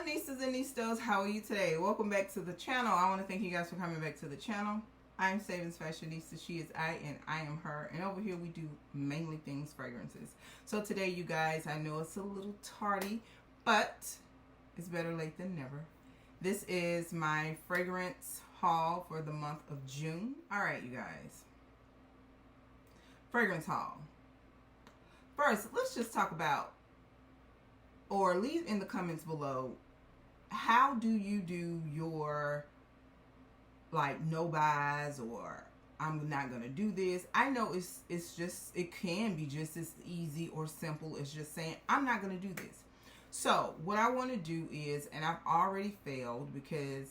Fashionistas and Nistas, how are you today? Welcome back to the channel. I want to thank you guys for coming back to the channel. I'm SavingsFashionista, she is I, and I am her. And over here we do mainly things fragrances. So today, you guys, I know it's a little tardy, but it's better late than never. This is my fragrance haul for the month of June. Alright, you guys. Fragrance haul. First, let's just talk about, or leave in the comments below, how do you do your like no buys, or I'm not gonna do this. I know it's just, it can be just as easy or simple as just saying I'm not gonna do this. So what I want to do is, and I've already failed because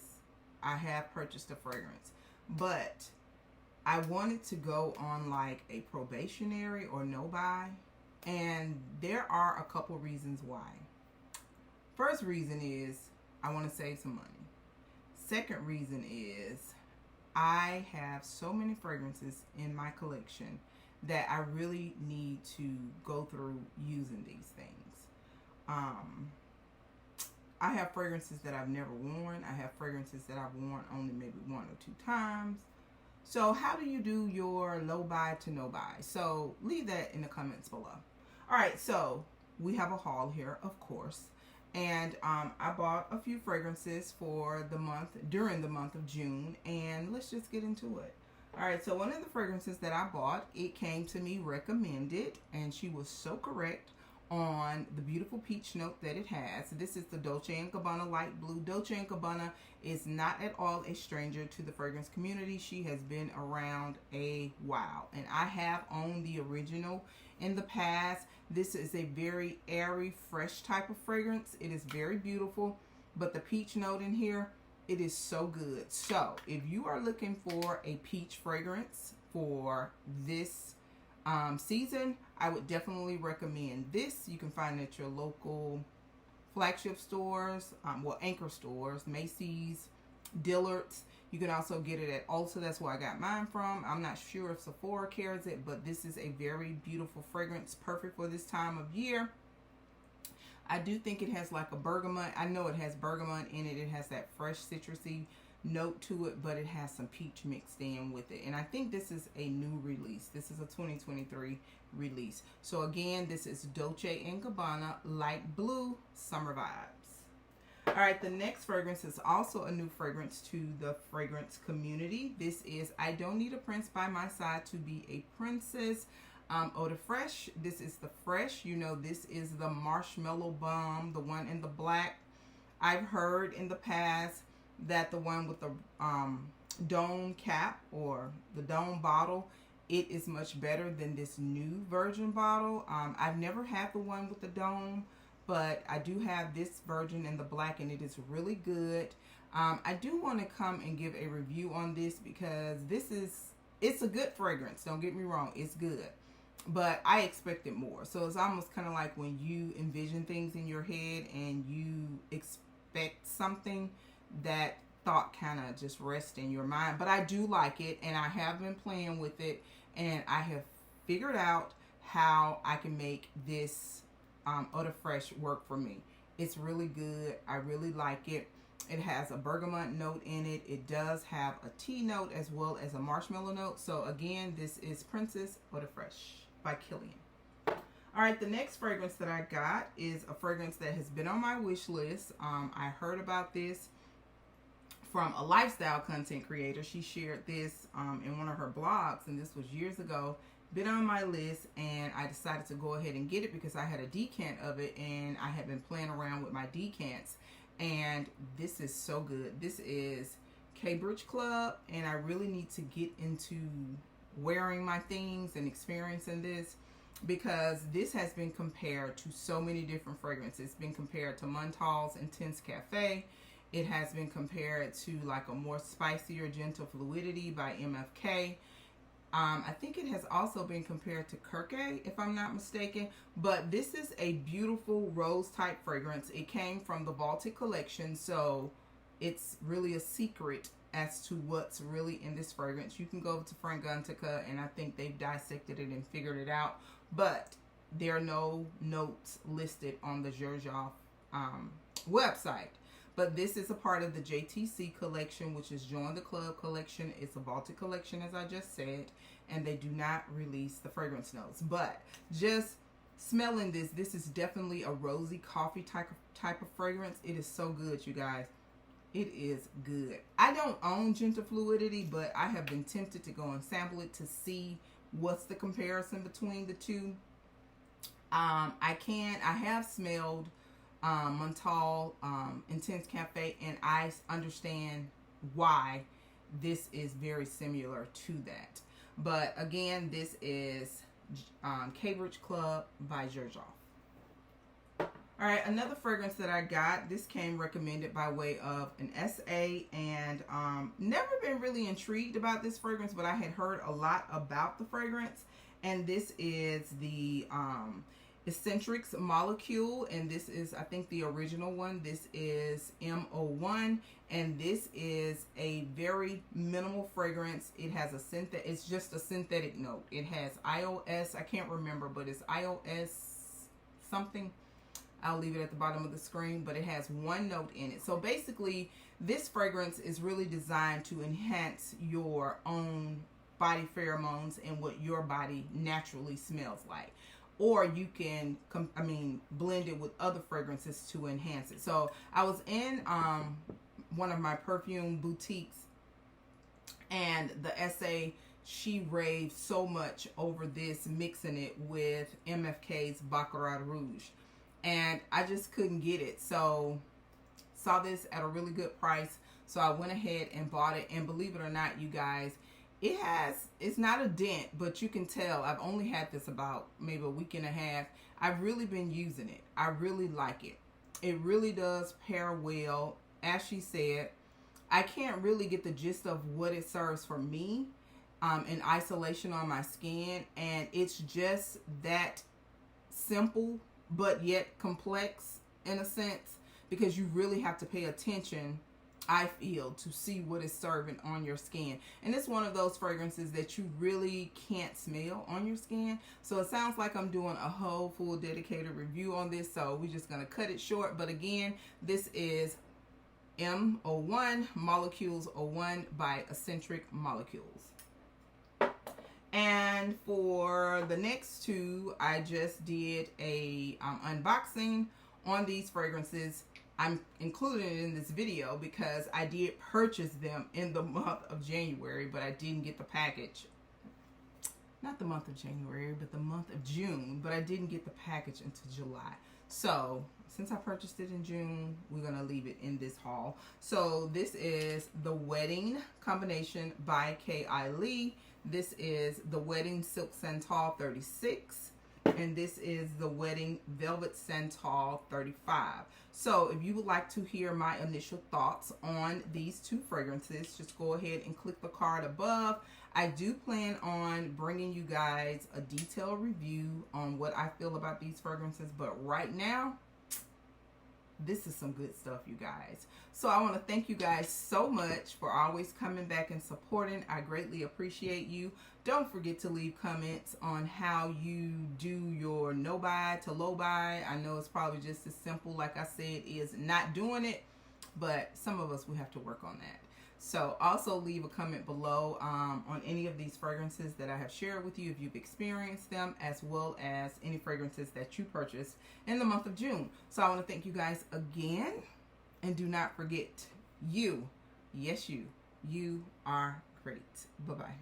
I have purchased a fragrance, but I wanted to go on like a probationary or no buy, and there are a couple reasons why. First reason is I want to save some money. Second reason is I have so many fragrances in my collection that I really need to go through using these things. I have fragrances that I've never worn. I have fragrances that I've worn only maybe 1 or 2 times. So how do you do your low buy to no buy? So leave that in the comments below. Alright, so we have a haul here, of course. And I bought a few fragrances for the month, during the month of June, and let's just get into it. Alright, so one of the fragrances that I bought, it came to me recommended, and she was so correct on the beautiful peach note that it has. This is the Dolce & Gabbana Light Blue. Dolce & Gabbana is not at all a stranger to the fragrance community. She has been around a while, and I have owned the original in the past. This is a very airy, fresh type of fragrance. It is very beautiful, but the peach note in here, it is so good. So if you are looking for a peach fragrance for this season, I would definitely recommend this. You can find it at your local flagship stores, well, anchor stores, Macy's, Dillard's. You can also get it at Ulta. That's where I got mine from. I'm not sure if Sephora carries it, but this is a very beautiful fragrance, perfect for this time of year. I do think it has like a bergamot. I know it has bergamot in it. It has that fresh citrusy note to it, but it has some peach mixed in with it. And I think this is a new release. This is a 2023 release. So again, this is Dolce & Gabbana Light Blue Summer Vibes. Alright, the next fragrance is also a new fragrance to the fragrance community. This is I Don't Need a Prince by My Side to Be a Princess. Eau de Fraiche. This is the Fresh. You know, this is the Marshmallow Bomb, the one in the black. I've heard in the past that the one with the dome cap or the dome bottle, it is much better than this new virgin bottle. I've never had the one with the dome, but I do have this version in the black, and it is really good. I do want to come and give a review on this because it's a good fragrance. Don't get me wrong, it's good. But I expected more. So it's almost kind of like when you envision things in your head and you expect something, that thought kind of just rests in your mind. But I do like it, and I have been playing with it, and I have figured out how I can make this Eau de Fraiche work for me. It's really good. I really like it. It has a bergamot note in it. It does have a tea note as well as a marshmallow note. So again, this is Princess Eau de Fraiche by Kilian. Alright, the next fragrance that I got is a fragrance that has been on my wish list. I heard about this from a lifestyle content creator. She shared this in one of her blogs, and this was years ago. Been on my list, and I decided to go ahead and get it because I had a decant of it, and I had been playing around with my decants, and this is so good. This is Cambridge Club, and I really need to get into wearing my things and experiencing this, because this has been compared to so many different fragrances. It's been compared to Montal's Intense Cafe. It has been compared to like a more spicier Gentle Fluidity by MFK. I think it has also been compared to Kirke, if I'm not mistaken. But this is a beautiful rose type fragrance. It came from the Vaulted collection, so it's really a secret as to what's really in this fragrance. You can go to Fragrantica, and I think they've dissected it and figured it out. But there are no notes listed on the Xerjoff website. But this is a part of the JTC collection, which is Join the Club collection. It's a vaulted collection, as I just said, and they do not release the fragrance notes. But just smelling this is definitely a rosy coffee type of fragrance. It is so good, you guys. It is good. I don't own Gentle Fluidity, but I have been tempted to go and sample it to see what's the comparison between the two. I have smelled Santal Intense Cafe, and I understand why this is very similar to that. But again, this is Cambridge Club by Xerjoff. All right, another fragrance that I got, this came recommended by way of an SA, and never been really intrigued about this fragrance, but I had heard a lot about the fragrance, and this is the Escentric Molecule, and this is, I think, the original one. This is M01, and this is a very minimal fragrance. It has it's just a synthetic note. It has iOS, I can't remember, but it's iOS something. I'll leave it at the bottom of the screen, but it has one note in it. So basically, this fragrance is really designed to enhance your own body pheromones and what your body naturally smells like. Or you can, blend it with other fragrances to enhance it. So I was in one of my perfume boutiques, and the SA, she raved so much over this, mixing it with MFK's Baccarat Rouge. And I just couldn't get it. So saw this at a really good price. So I went ahead and bought it. And believe it or not, you guys, it's not a dent, but you can tell. I've only had this about maybe a week and a half. I've really been using it. I really like it. It really does pair well. As she said, I can't really get the gist of what it serves for me in isolation on my skin. And it's just that simple, but yet complex in a sense, because you really have to pay attention, I feel, to see what is serving on your skin. And it's one of those fragrances that you really can't smell on your skin. So it sounds like I'm doing a whole full dedicated review on this, so we're just going to cut it short. But again, this is M01 Molecules 01 by Escentric Molecules. And for the next two, I just did a unboxing on these fragrances. I'm including it in this video because I did purchase them in the month of January, but I didn't get the package. Not the month of January, but the month of June, but I didn't get the package until July. So since I purchased it in June, we're going to leave it in this haul. So this is the Wedding Combination by Kayali. This is the Wedding Silk Santal 36. And this is the Wedding Velvet Santal 35. So if you would like to hear my initial thoughts on these two fragrances, just go ahead and click the card above. I do plan on bringing you guys a detailed review on what I feel about these fragrances. But right now, this is some good stuff, you guys. So I want to thank you guys so much for always coming back and supporting. I greatly appreciate you. Don't forget to leave comments on how you do your no buy to low buy. I know it's probably just as simple, like I said, is not doing it, but some of us, we have to work on that. So also leave a comment below on any of these fragrances that I have shared with you, if you've experienced them, as well as any fragrances that you purchased in the month of June. So I want to thank you guys again, and do not forget, you, yes you are great. Bye-bye.